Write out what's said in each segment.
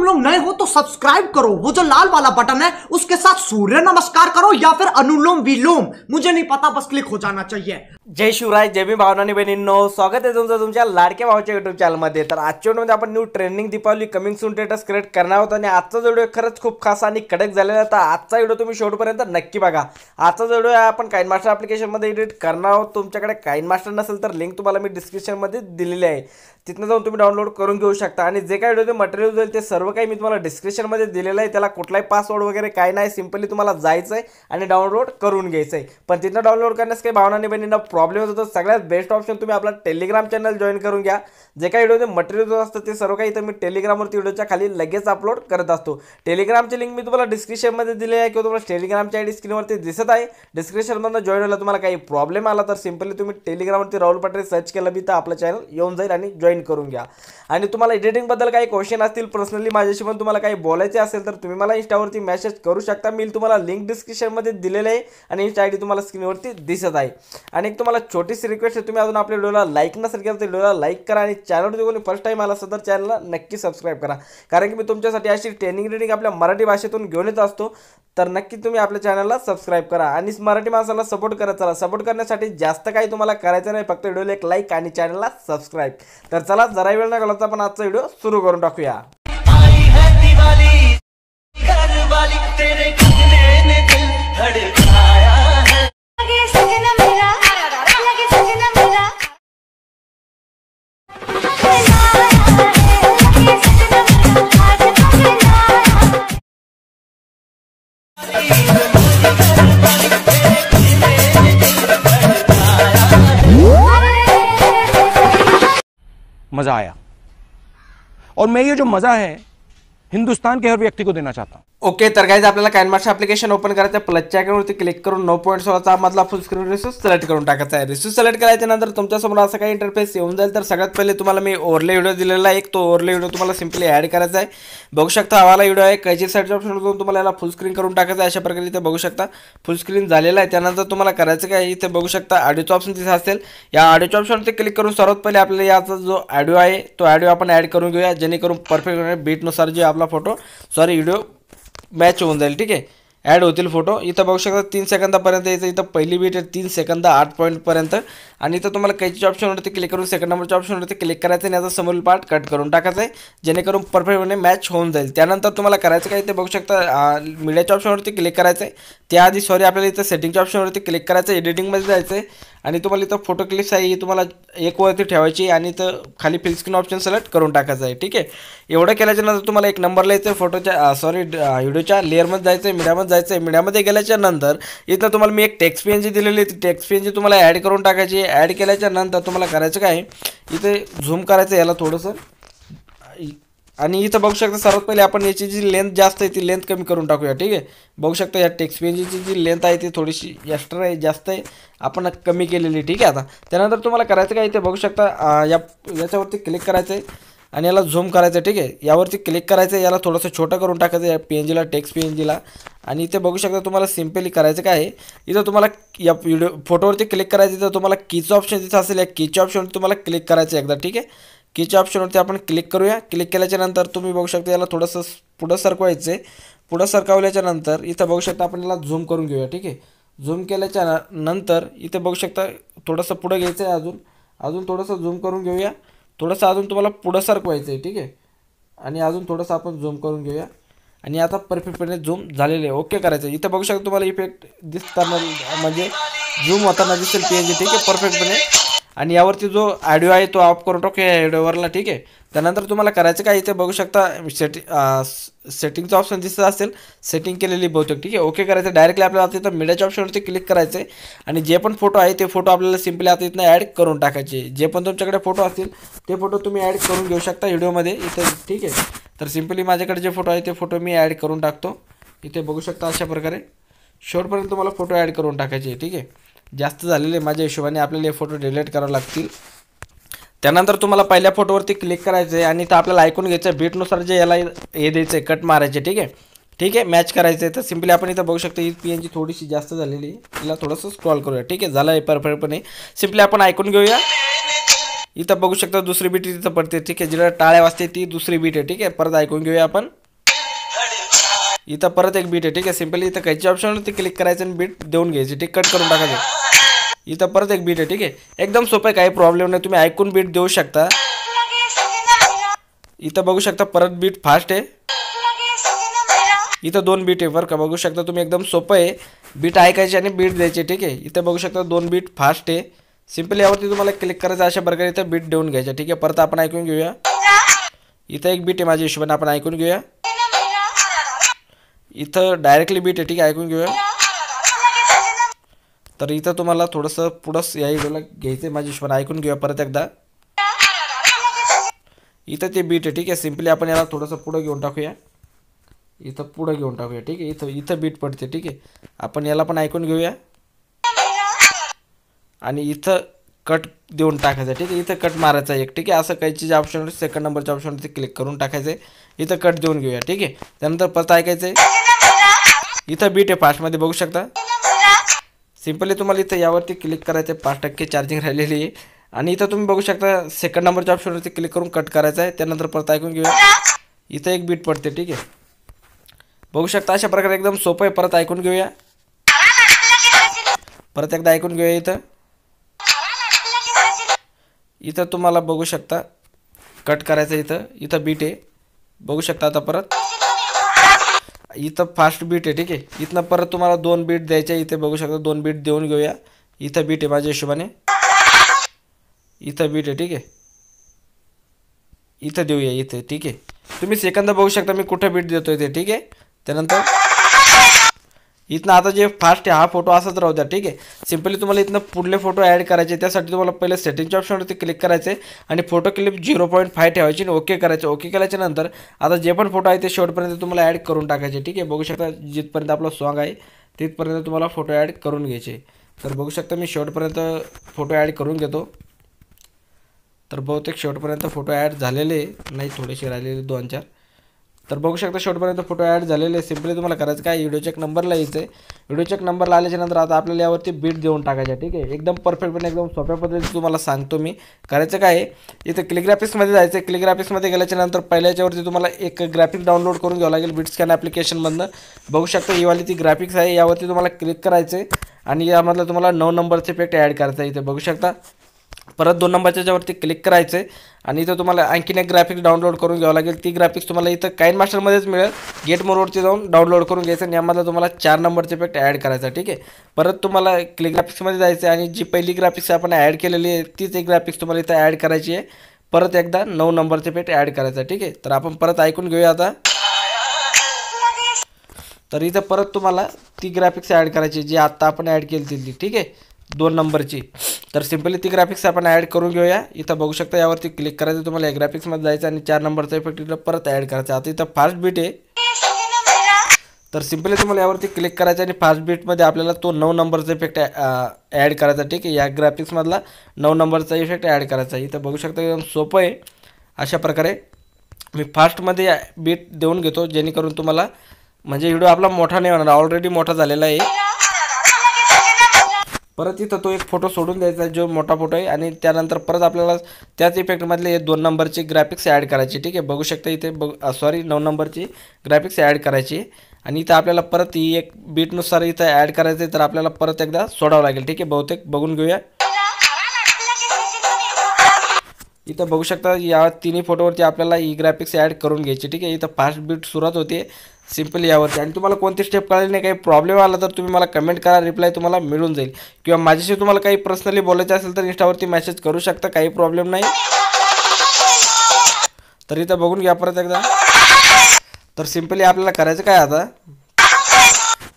तुम लोग नए हो तो सब्सक्राइब करो, वो जो लाल वाला बटन है उसके साथ सूर्य नमस्कार करो या फिर अनुलोम विलोम, मुझे नहीं पता, बस क्लिक हो जाना चाहिए। जय शिवराय, जय भीम भावनानी बहिणींनो, स्वागत आहे तुमचं तुमच्या लाडक्या भावाच्या युट्यूब चॅनलमध्ये। तर आजच्या व्हिडिओमध्ये आपण new trending Deepavali coming soon status create करणार आहोत आणि आजचा व्हिडिओ खरंच खूप खास आणि कडक झालेला आहे। तर आजचा व्हिडिओ तुम्ही शेवटपर्यंत नक्की बघा। आजचा व्हिडिओ आपण काइनमास्टर ॲप्लिकेशनमध्ये एडिट करणार आहोत। तुमच्याकडे काइनमास्टर नसेल तर लिंक तुम्हाला मी डिस्क्रिप्शनमध्ये दिलेली आहे, तिथनं जाऊन तुम्ही डाउनलोड करून घेऊ शकता। आणि जे काही व्हिडिओ मटेरियल होईल ते सर्व काही मी तुम्हाला डिस्क्रिप्शनमध्ये दिलेलं आहे। त्याला कुठलाही पासवर्ड वगैरे काय नाही, सिंपली तुम्हाला जायचं आहे आणि डाउनलोड करून घ्यायचं आहे। पण तिथनं डाउनलोड करण्यास काही भावनानी बहिणींना प्रॉब्लेम होतो, सगळ्यात बेस्ट ऑप्शन तुम्ही आपला टेलिग्राम चॅनल जॉईन करून घ्या। जे काही व्हिडिओ मटेरियल असतं ते सर्व काही इथं मी टेलिग्रामवरती व्हिडिओच्या खाली लगेच अपलोड करत असतो। टेलिग्रामची लिंक मी तुम्हाला डिस्क्रिप्शनमध्ये दिली आहे किंवा तुम्हाला टेलिग्रामची आयडी स्क्रीनवरती दिसत आहे, डिस्क्रिप्शनमधून जॉईन व्हायला तुम्हाला काही प्रॉब्लेम आला तर सिंपली तुम्ही टेलिग्रामवरती राहुल पटेल सर्च केलं बी तर आपलं चॅनल येऊन जाईल आणि जॉईन करून घ्या। आणि तुम्हाला एडिटिंगबद्दल काही क्वेश्चन असतील, पर्सनली माझ्याशी पण तुम्हाला काही बोलायचे असेल तर तुम्ही मला इंस्टावरती मेसेज करू शकता। मी तुम्हाला लिंक डिस्क्रिप्शनमध्ये दिलेलं आहे आणि इंस्टा आयडी तुम्हाला स्क्रीनवरती दिसत आहे। आणि एक तुम्हाला छोटीशी रिक्वेस्ट आहे, तुम्ही अजून आपल्या व्हिडिओला लाईक नसेल केलं तर व्हिडिओला लाईक करा आणि चॅनलवरती कोणी फर्स्ट टाइम आला असेल तर चॅनलला नक्की सबस्क्राईब करा, कारण की मी तुमच्यासाठी अशी ट्रेनिंग रीडिंग आपल्या मराठी भाषेतून घेऊन येत असतो। तर नक्की तुम्ही आपल्या चॅनलला सबस्क्राईब करा आणि मराठी माणसाला सपोर्ट करत चला। सपोर्ट करण्यासाठी जास्त काही तुम्हाला करायचं नाही, फक्त व्हिडिओला एक लाईक आणि चॅनलला सबस्क्राईब। तर चला जरा वेळ न घालवता आपण आजचा व्हिडिओ सुरू करून टाकूया। मज़ा आया और मैं ये जो मज़ा है हिंदुस्तान के हर व्यक्ति को देना चाहता हूँ। ओके, तर गाइस आपल्याला काइनमास्टर ॲप्लिकेशन ओपन करायचं आहे। प्लसच्या आयकॉनवरती क्लिक करून 9.16चा मधला फुल स्क्रीन रिसोर्स सिलेक्ट करून टाकायचा आहे। रिसोर्स सिलेक्ट केल्यानंतर तुमच्यासमोर असं काही इंटरफेस येऊन जाईल। तर सगळ्यात पहिले तुम्हाला मी ओव्हरले व्हिडिओ दिलेला आहे, एक तो ओव्हरले व्हिडिओ तुम्हाला सिंपली ॲड करायचा आहे। बघू शकता हवाला व्हिडिओ आहे, कैची सर्च ऑप्शनवरून तुम्हाला याला फुल स्क्रीन करून टाकायचं आहे। अशा प्रकारे इथे बघू शकता फुल स्क्रीन झालेला आहे। त्यानंतर तुम्हाला करायचं काय, इथे बघू शकता ऑडिओचा ऑप्शन तिथे असेल, या ऑडिओच्या ऑप्शनवरती क्लिक करून सर्वात पहिले आपल्याला याचा जो ऑडिओ आहे तो ऑडिओ आपण ॲड करून घेऊया, जेणेकरून परफेक्ट बीटनुसार जे आपला फोटो व्हिडिओ मॅच होऊन जाईल। ठीक आहे, ॲड होतील फोटो। इथं बघू शकता 3 सेकंदापर्यंत यायचं, इथं पहिली बीट आहे 3 सेकंद 8 पॉईंटपर्यंत। आणि इथं तुम्हाला कैचीच्या ऑप्शनवरती क्लिक करून सेकंड नंबरच्या ऑप्शनवरती क्लिक करायचं आणि याचा समोरील पार्ट कट करून टाकायचं आहे, जेणेकरून परफेक्टपणे मॅच होऊन जाईल। त्यानंतर तुम्हाला करायचं काय, ते बघू शकता मीडियाच्या ऑप्शनवरती क्लिक करायचं आहे। त्याआधी आपल्याला इथं सेटिंगच्या ऑप्शनवरती क्लिक करायचं, एडिटिंगमध्ये जायचं आहे आणि तुम्हाला इथं फोटो क्लिप्स आहे ही तुम्हाला एक वरती ठेवायची आणि इथं खाली फिल स्क्रीन ऑप्शन सिलेक्ट करून टाकायचं आहे। ठीक आहे, एवढं केल्याच्या नंतर तुम्हाला एक नंबरला यायचं फोटोच्या व्हिडिओच्या लेअरमध्ये जायचं आहे, मीडियामध्ये जायचं आहे। मीडियामध्ये गेल्याच्या नंतर इथं तुम्हाला मी एक टेक्स्ट PNG दिलेली आहे, ती टेक्स्ट PNG तुम्हाला ॲड करून टाकायची। ॲड केल्याच्या नंतर तुम्हाला करायचं काय, इथे झूम करायचं याला थोडंसं आणि इथं बघू शकता सर्वात पहिले आपण याची जी लेंथ जास्त आहे ती लेंथ कमी करून टाकूया। ठीक आहे, बघू शकता या टेक्स्ट PNGची जी लेंथ आहे ती थोडीशी एक्स्ट्रा आहे, जास्त आहे, आपण कमी केलेली। ठीक आहे, आता त्यानंतर तुम्हाला करायचं काय, इथे बघू शकता याच्यावरती क्लिक करायचं आहे आणि याला झूम करायचं आहे। ठीक आहे, यावरती क्लिक करायचं आहे, याला थोडंसं छोटं करून टाकायचं या PNGला, टेक्स्ट PNGला। आणि इथे बघू शकता तुम्हाला सिम्पली करायचं काय आहे, इथं तुम्हाला या व्हिडिओ फोटोवरती क्लिक करायचं, इथं तुम्हाला कीचं ऑप्शन तिथं असेल, या कीच्या ऑप्शनवरती तुम्हाला क्लिक करायचं एकदा। ठीक आहे, कीच्या ऑप्शनवरती आपण क्लिक करूया। क्लिक केल्याच्या नंतर तुम्ही बघू शकता याला थोडंसं पुढं सरकवायचं आहे। पुढं सरकवल्याच्या नंतर इथं बघू शकता आपण याला झूम करून घेऊया। ठीक आहे, झूम केल्याच्या नंतर इथे बघू शकता थोडंसं पुढं घ्यायचं आहे, अजून थोडंसं झूम करून घेऊया, थोडंसं अजून तुम्हाला पुढं सरकवायचं आहे। ठीक आहे, आणि अजून थोडंसं आपण झूम करून घेऊया आणि आता परफेक्टपणे झूम झालेले आहे। ओके करायचं, इथं बघू शकता तुम्हाला इफेक्ट दिसताना म्हणजे झूम होताना दिसेल PNG। ठीक आहे, परफेक्टपणे। आणि यावरती जो ऑडिओ आहे तो ऑफ करून टाकूया या व्हिडिओवरला। ठीक आहे, त्यानंतर तुम्हाला करायचं काय, इथे बघू शकता सेटिंगचं ऑप्शन दिसत असेल, सेटिंग केलेली बहुतेक। ठीक आहे, ओके करायचं। डायरेक्टली आपल्याला इथं मीडियाच्या ऑप्शनवरती क्लिक करायचं आहे आणि जे पण फोटो आहे ते फोटो आपल्याला सिम्पली आता इथनं ॲड करून टाकायचे। जे पण तुमच्याकडे फोटो असतील ते फोटो तुम्ही ॲड करून घेऊ शकता व्हिडिओमध्ये इथं। ठीक आहे, तर सिम्पली माझ्याकडे जे फोटो आहे ते फोटो मी ॲड करून टाकतो। इथे बघू शकता अशा प्रकारे शेवटपर्यंत तुम्हाला फोटो ॲड करून टाकायचे। ठीक आहे, जास्त झालेले माझ्या हिशोबाने आपल्याला हे फोटो डिलीट करावे लागतील। त्यानंतर तुम्हाला पहिल्या फोटोवरती क्लिक करायचं आहे आणि इथं आपल्याला ऐकून घ्यायचं बीटनुसार जे याला हे द्यायचं आहे, कट मारायचे। ठीक आहे, मॅच करायचं आहे। तर सिम्पली आपण इथं बघू शकता ही PNG थोडीशी जास्त झालेली आहे, तिला थोडंसं स्क्रॉल करूया। ठीक आहे, झालं आहे परफेक्टपणे। सिम्पली आपण ऐकून घेऊया इथं बघू शकता दुसरी बीट तिथं पडते, ठीक आहे. जिला टाळ्या वाजते ती दुसरी बीट आहे, ठीक आहे. परत ऐकून घेऊया आपण. इथं परत एक बीट आहे, ठीक आहे. सिंपली इथं कायची ऑप्शनवरती क्लिक करायचं आणि बीट देऊन घ्यायची, ठीक. कट करून टाकायचं. इथं परत एक बीट आहे, ठीक आहे. एकदम सोपं आहे, काही प्रॉब्लेम नाही. तुम्ही ऐकून बीट देऊ शकता. इथं बघू शकता परत बीट फास्ट आहे. इथं 2 बीट आहे बरं का, बघू शकता तुम्ही. एकदम सोपं आहे, बीट ऐकायची आणि बीट द्यायची, ठीक आहे. इथं बघू शकता 2 बीट फास्ट आहे. सिंपली यावरती तुम्हाला क्लिक करायचं, अशा प्रकारे इथं बीट देऊन घ्यायचं, ठीक आहे. परत आपण ऐकून घेऊया. इथं एक बीट आहे माझ्या हिशोबाने, आपण ऐकून घेऊया. इथं डायरेक्टली बीट आहे, ठीक आहे. ऐकून घेऊया. तर इथं तुम्हाला थोडंसं पुढंच या व्हिडिओला घ्यायचं आहे माझ्या हिशोबाने. ऐकून घेऊया परत एकदा. इथं ते बीट आहे, ठीक आहे. सिंपली आपण याला थोडंसं पुढं घेऊन टाकूया. इथं पुढं घेऊन टाकूया, ठीक आहे. इथं बीट पडते, ठीक आहे. आपण याला पण ऐकून घेऊया आणि इथं कट देऊन टाकायचं, ठीक आहे. इथं कट मारायचा एक, ठीक आहे. असं काहीची ऑप्शनवर सेकंड नंबरच्या ऑप्शनवरती क्लिक करून टाकायचं आहे. इथं कट देऊन घेऊया, ठीक आहे. त्यानंतर परत ऐकायचं आहे. इथं बीट आहे फास्टमध्ये, बघू शकता. सिंपली तुम्हाला इथं यावरती क्लिक करायचं आहे. 5% चार्जिंग राहिलेली आहे. आणि इथं तुम्ही बघू शकता सेकंड नंबरच्या ऑप्शनवरती क्लिक करून कट करायचं आहे. त्यानंतर परत ऐकून घेऊया. इथं एक बीट पडते, ठीक आहे. बघू शकता अशा प्रकारे एकदम सोपं आहे. परत ऐकून घेऊया. परत एकदा ऐकून घेऊया. इथं तुम्हाला बघू शकता कट करायचं. इथं बीट आहे, बघू शकता. आता परत इथं फास्ट बीट आहे, ठीक आहे. इथनं परत तुम्हाला 2 बीट द्यायचे. इथे बघू शकता 2 बीट देऊन घेऊया. इथं बीट आहे माझ्या हिशोबाने. इथं बीट आहे, ठीक आहे. इथं देऊया इथे, ठीक आहे. तुम्ही सेकंद बघू शकता मी कुठं बीट देतोय ते, ठीक आहे. त्यानंतर इथनं आता जे फास्ट आहे हा फोटो असाच राहू द्या, ठीक आहे. सिंपली तुम्हाला इथनं पुढले फोटो ॲड करायचे. त्यासाठी तुम्हाला पहिले सेटिंगच्या ऑप्शनवरती क्लिक करायचे आणि फोटो क्लिप 0.5 ठेवायची आणि ओके करायचे. ओके केल्याच्या नंतर आता जे पण फोटो आहे ते शेवटपर्यंत तुम्हाला ॲड करून टाकायचे, ठीक आहे. बघू शकता जिथपर्यंत आपलं सॉन्ग आहे तिथपर्यंत तुम्हाला फोटो ॲड करून घ्यायचे. तर बघू शकता मी शेवटपर्यंत फोटो ॲड करून घेतो. तर बहुतेक शेवटपर्यंत फोटो ॲड झालेले नाही, थोडेसे राहिलेले 2-4. तर बघू शकता शेवटपर्यंत फोटो ॲड झालेले. सिंपली तुम्हाला करायचं काय, व्हिडिओ चेक नंबरला यायचं आहे. व्हिडिओ चेक नंबरला आल्याच्या नंतर आता आपल्याला यावरती बीट देऊन टाकायचं, ठीक आहे. एकदम परफेक्टपणे एकदम सोप्या पद्धतीने तुम्हाला सांगतो मी. करायचं काय आहे, इथं क्लिक ग्राफिक्समध्ये जायचं आहे. क्लिक ग्राफिक्समध्ये गेल्याच्या नंतर पहिल्याच्यावरती तुम्हाला एक ग्राफिक्स डाउनलोड करून घ्यावं लागेल बीट स्कॅन ॲप्लिकेशनमधनं. बघू शकता ही वाली ती ग्राफिक्स आहे. यावरती तुम्हाला क्लिक करायचं आहे आणि यामधलं तुम्हाला 9 नंबरचे इफेक्ट ॲड करायचं आहे. इथे बघू शकता परत 2 नंबरच्या याच्यावरती क्लिक करायचं आहे आणि इथं तुम्हाला आणखीन एक ग्राफिक्स डाउनलोड करून घ्यावं लागेल. ती ग्राफिक्स तुम्हाला इथं काइन मास्टरमध्येच मिळेल. गेट मोडवरती जाऊन डाउनलोड करून घ्यायचं आणि यामधला तुम्हाला 4 नंबरचे इफेक्ट ॲड करायचा, ठीक आहे. परत तुम्हाला क्लिक ग्राफिक्समध्ये जायचं आहे आणि जी पहिली ग्राफिक्स आपण ॲड केलेली आहे तीच एक ग्राफिक्स तुम्हाला इथं ॲड करायची आहे. परत एकदा 9 नंबरचे इफेक्ट ॲड करायचा, ठीक आहे. तर आपण परत ऐकून घेऊया आता. तर इथं परत तुम्हाला ती ग्राफिक्स ॲड करायची जी आत्ता आपण ॲड केली ती, ठीक आहे, 2 नंबरची. तर सिंपली ती ग्राफिक्स आपण ॲड करून घेऊया. इथं बघू शकता यावरती क्लिक करायचं. तुम्हाला या ग्राफिक्समध्ये जायचं आणि 4 नंबरचा इफेक्ट इथं परत ॲड करायचा. आता इथं फास्ट बीट आहे. तर सिंपली तुम्हाला यावरती क्लिक करायचं आणि फास्ट बीटमध्ये आपल्याला तो 9 नंबरचा इफेक्ट ॲड करायचा, ठीक आहे. या ग्राफिक्समधला 9 नंबरचा इफेक्ट ॲड करायचा. इथं बघू शकता एकदम सोपं आहे. अशा प्रकारे मी फास्टमध्ये बीट देऊन घेतो जेणेकरून तुम्हाला म्हणजे व्हिडिओ आपला मोठा नाही होणार, ऑलरेडी मोठा झालेला आहे. परत इथं तो एक फोटो सोडून द्यायचा जो मोठा फोटो आहे आणि त्यानंतर परत आपल्याला त्याच इफेक्टमधले 2 नंबरची ग्राफिक्स ॲड करायची, ठीक आहे. बघू शकता इथे 9 नंबरची ग्राफिक्स ॲड करायची आणि इथं आपल्याला परत ही एक बीटनुसार इथं ॲड करायचं आहे. तर आपल्याला परत एकदा सोडावं लागेल, ठीक आहे. बहुतेक बघून घेऊया. इथं बघू शकता या तिन्ही फोटोवरती आपल्याला ही ग्राफिक्स ॲड करून घ्यायची, ठीक आहे. इथं फास्ट बीट सुरुवात होते सिंपली यावरती. आणि तुम्हाला कोणती स्टेप कळली नाही, काही प्रॉब्लेम आला तर तुम्ही मला कमेंट करा, रिप्लाय तुम्हाला मिळून जाईल. किंवा माझ्याशी तुम्हाला काही पर्सनली बोलायचं असेल तर इंस्टावरती मेसेज करू शकता, काही प्रॉब्लेम नाही. तर इथं बघून घ्या परत एकदा. तर सिंपली आपल्याला करायचं काय आता,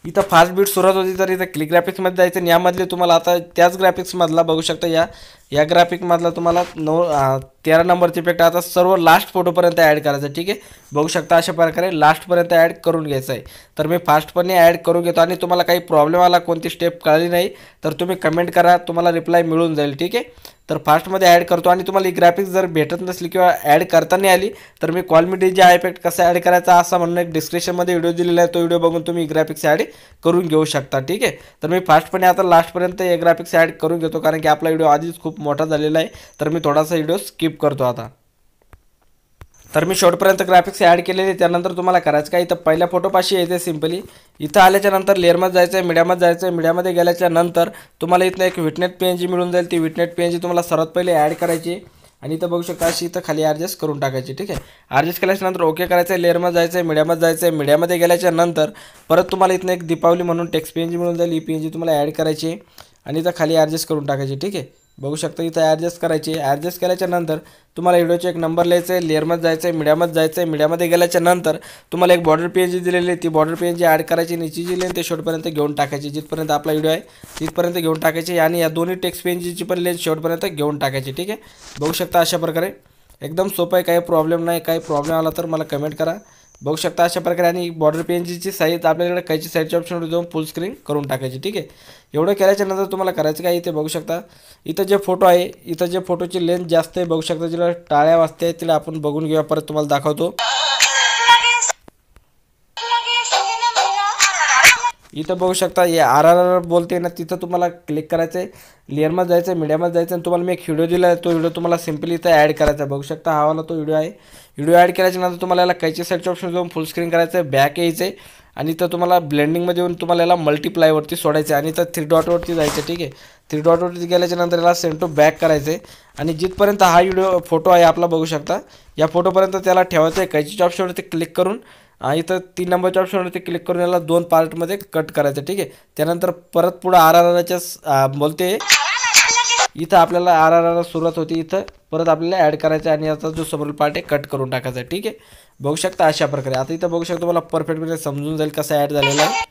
इथं फास्ट बीट सुरुवात होती तर इथं क्लिक ग्राफिक्समध्ये जायचं आणि यामधले तुम्हाला आता त्याच ग्राफिक्समधला बघू शकता या ग्राफिकमधला तुम्हाला 13 नंबरचे इफेक्ट आता सर्व लास्ट फोटोपर्यंत ॲड करायचं, ठीक आहे. बघू शकता अशा प्रकारे लास्टपर्यंत ॲड करून घ्यायचं आहे. तर मी फास्टपणे ॲड करून घेतो आणि तुम्हाला काही प्रॉब्लेम आला, कोणती स्टेप कळली नाही तर तुम्ही कमेंट करा, तुम्हाला रिप्लाय मिळून जाईल, ठीक आहे. तर फास्टमध्ये ॲड करतो आणि तुम्हाला ही ग्राफिक्स जर भेटत नसली किंवा ॲड करता नाही आली तर मी कॉल मी डीजे हा इफेक्ट कसा ॲड करायचा असा म्हणून एक डिस्क्रिप्शनमध्ये व्हिडिओ दिलेला आहे. तो व्हिडिओ बघून तुम्ही ग्राफिक्स ॲड करून घेऊ शकता, ठीक आहे. तर मी फास्टपणे आता लास्टपर्यंत हे ग्राफिक्स ॲड करून घेतो कारण की आपला व्हिडिओ आधीच खूप मोठा झालेला आहे, तर मी थोडासा व्हिडिओ स्किप करतो आता. तर मी शेवटपर्यंत ग्राफिक्स ॲड केलेले. त्यानंतर तुम्हाला करायचं काय, इथं पहिल्या फोटोपाशी यायचं सिम्पली. इथं आल्याच्या नंतर लेअरमध्ये जायचं आहे, मीडियामध्ये जायचं आहे. मीडियामध्ये गेल्याच्या नंतर तुम्हाला इथं एक विटनेट PNG मिळून जाईल. ती विटनेट PNG तुम्हाला सर्वात पहिले ॲड करायची आणि इथं बघू शकता अशी इथं खाली ॲडजस्ट करून टाकायची. ठीक आहे, ॲडजस्ट केल्याच्या नंतर ओके करायचं आहे. लेअरमध्ये जायचं आहे, मीडियामध्ये जायचं आहे. मीडियामध्ये गेल्याच्या नंतर परत तुम्हाला इथं एक दीपावली म्हणून टेक्स्ट PNG मिळून जाईल. ही PNG तुम्हाला ॲड करायची आणि इथं खाली ॲडजस्ट करून टाकायची. ठीक आहे, बघू शकता इथं ॲडजस्ट करायची. ॲडजस्ट केल्याच्या नंतर तुम्हाला व्हिडिओचे एक नंबर लिहायचं आहे. लेअरमध्ये जायचं आहे, मीडियामध्ये जायचं आहे. मीडियामध्ये गेल्याच्या नंतर तुम्हाला एक बॉर्डर PNG दिलेली आहे, ती बॉर्डर PNG ॲड करायची. नीची जी लेन ते शेवटपर्यंत घेऊन टाकायची. जिथपर्यंत आपला व्हिडिओ आहे तिथपर्यंत घेऊन टाकायची आणि या दोन्ही टेक्स्ट PNGची पण लेन शेवटपर्यंत घेऊन टाकायची. ठीक आहे, बघू शकता अशा प्रकारे एकदम सोपं आहे. काही प्रॉब्लेम नाही. काही प्रॉब्लेम आला तर मला कमेंट करा. बघू शकता अशा प्रकारे. आणि बॉर्डर PNGची साईज आपल्याकडे कायची साईडच्या ऑप्शनवर जाऊन फुल स्क्रीन करून टाकायची. ठीक आहे, एवढं केल्याच्या नंतर तुम्हाला करायचं काय, इथे बघू शकता इथं जे फोटो आहे, इथं जे फोटोची लेंथ जास्त आहे बघू शकता. जिला टाळ्या वाजते तिला आपण बघून घेऊया, परत तुम्हाला दाखवतो. इथं बघू शकता हे RRR बोलते ना, तिथं तुम्हाला क्लिक करायचं आहे. लेअरमध्ये जायचं आहे, मीडियामध्ये जायचं आणि तुम्हाला मी एक व्हिडिओ दिला आहे, तो व्हिडिओ तुम्हाला सिम्पली इथं ॲड करायचा आहे. बघू शकता हा वाला तो व्हिडिओ आहे. व्हिडिओ ॲड केल्याच्या नंतर तुम्हाला याला कायच्या साईडच्या ऑप्शन जाऊन फुल स्क्रीन करायचं आहे. बॅक यायचं आहे आणि इथं तुम्हाला ब्लेंडिंगमध्ये येऊन तुम्हाला याला मल्टिप्लायवरती सोडायचं आहे आणि इथं 3 डॉटवरती जायचं. ठीक आहे, 3 डॉटवरती गेल्याच्या नंतर याला सेंड टू बॅक करायचं आहे आणि जिथपर्यंत हा व्हिडिओ फोटो आहे आपला बघू शकता या फोटोपर्यंत त्याला ठेवायचं आहे. कायच्या ऑप्शनवरती क्लिक करून इथं 3 नंबरच्या ऑप्शनवरती क्लिक करून याला 2 पार्टमध्ये कट करायचं. ठीक आहे, त्यानंतर परत पुढं RRRच्या बोलते इथं आपल्याला RRR सुरुवात होती, इथं परत आपल्याला ॲड करायचं आणि याचा जो समोर पार्ट आहे कट करून टाकायचा. ठीक आहे, बघू शकता अशा प्रकारे. आता इथं बघू शकता मला परफेक्टपणे समजून जाईल कसं ॲड झालेलं आहे.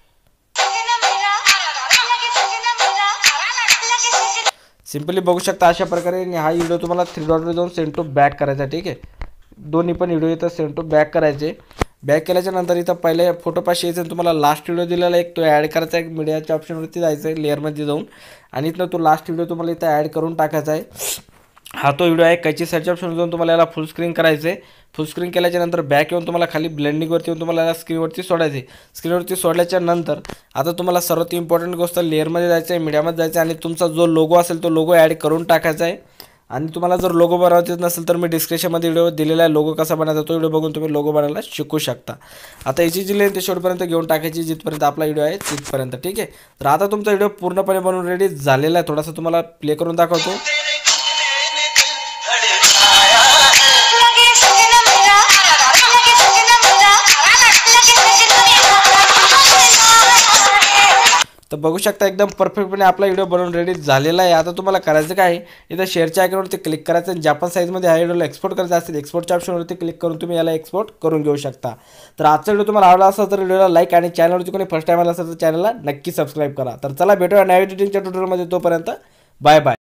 सिम्पली बघू शकता अशा प्रकारे. आणि हा व्हिडिओ तुम्हाला 3 डॉटवर जाऊन सेंड टू बॅक करायचा. ठीक आहे, दोन्ही पण व्हिडिओ इथं सेंड टू बॅक करायचे. बॅक केल्याच्या नंतर इथं पहिले फोटोपाशी यायचं, तुम्हाला लास्ट व्हिडिओ दिलेला एक तो ॲड करायचा आहे. मीडियाच्या ऑप्शनवरती जायचं आहे, लेअरमध्ये जाऊन आणि इथं तो लास्ट व्हिडिओ तुम्हाला इथं ॲड करून टाकायचा आहे. हा तो व्हिडिओ आहे. कायची सर्चच्या ऑप्शनवर जाऊन तुम्हाला याला फुल स्क्रीन करायचं आहे. फुल स्क्रीन केल्याच्या नंतर बॅक येऊन तुम्हाला खाली ब्लेंडिंगवरती येऊन तुम्हाला याला स्क्रीनवरती सोडायचं आहे. स्क्रीनवरती सोडल्याच्या नंतर आता तुम्हाला सर्वात इम्पॉर्टंट गोष्ट लेअरमध्ये जायचं आहे, मीडियामध्ये जायचं आहे आणि तुमचा जो लोगो असेल तो लोगो ॲड करून टाकायचा आहे. आणि तुम्हाला जर लोगो बनवायचा नसेल तर मी डिस्क्रिप्शनमध्ये व्हिडिओ दिलेला आहे लोगो कसा बनायचा, तो व्हिडिओ बघून तुम्ही लोगो बनायला शिकू शकता. आता याची जी लेंथ शेवटपर्यंत घेऊन टाकायची जिथपर्यंत आपला व्हिडिओ आहे तिथपर्यंत. ठीक आहे, तर आता तुमचा व्हिडिओ पूर्णपणे बनवून रेडी झालेला आहे. थोडासा तुम्हाला प्ले करून दाखवतो. तर बघू शकता एकदम परफेक्टपणे आपला व्हिडिओ बनवून रेडी झालेला आहे. आता तुम्हाला करायचं काय आहे, इथं शेअरच्या आयकॉनवरती क्लिक करायचं आणि जापान साईजमध्ये हा व्हिडिओला एक्सपोर्ट करायचा असेल एक्सपोर्टच्या ऑप्शनवरती क्लिक करून तुम्ही याला एक्सपोर्ट करून घेऊ शकता. तर आजचा व्हिडिओ तुम्हाला आवडला असेल तर व्हिडिओला लाईक आणि चॅनलवरती कोणी फर्स्ट टाइम आला असेल तर चॅनलला नक्की सबस्क्राईब करा. तर चला भेटूया नव्या एडिटिंगच्या ट्युटोरियलमध्ये. तोपर्यंत बाय बाय.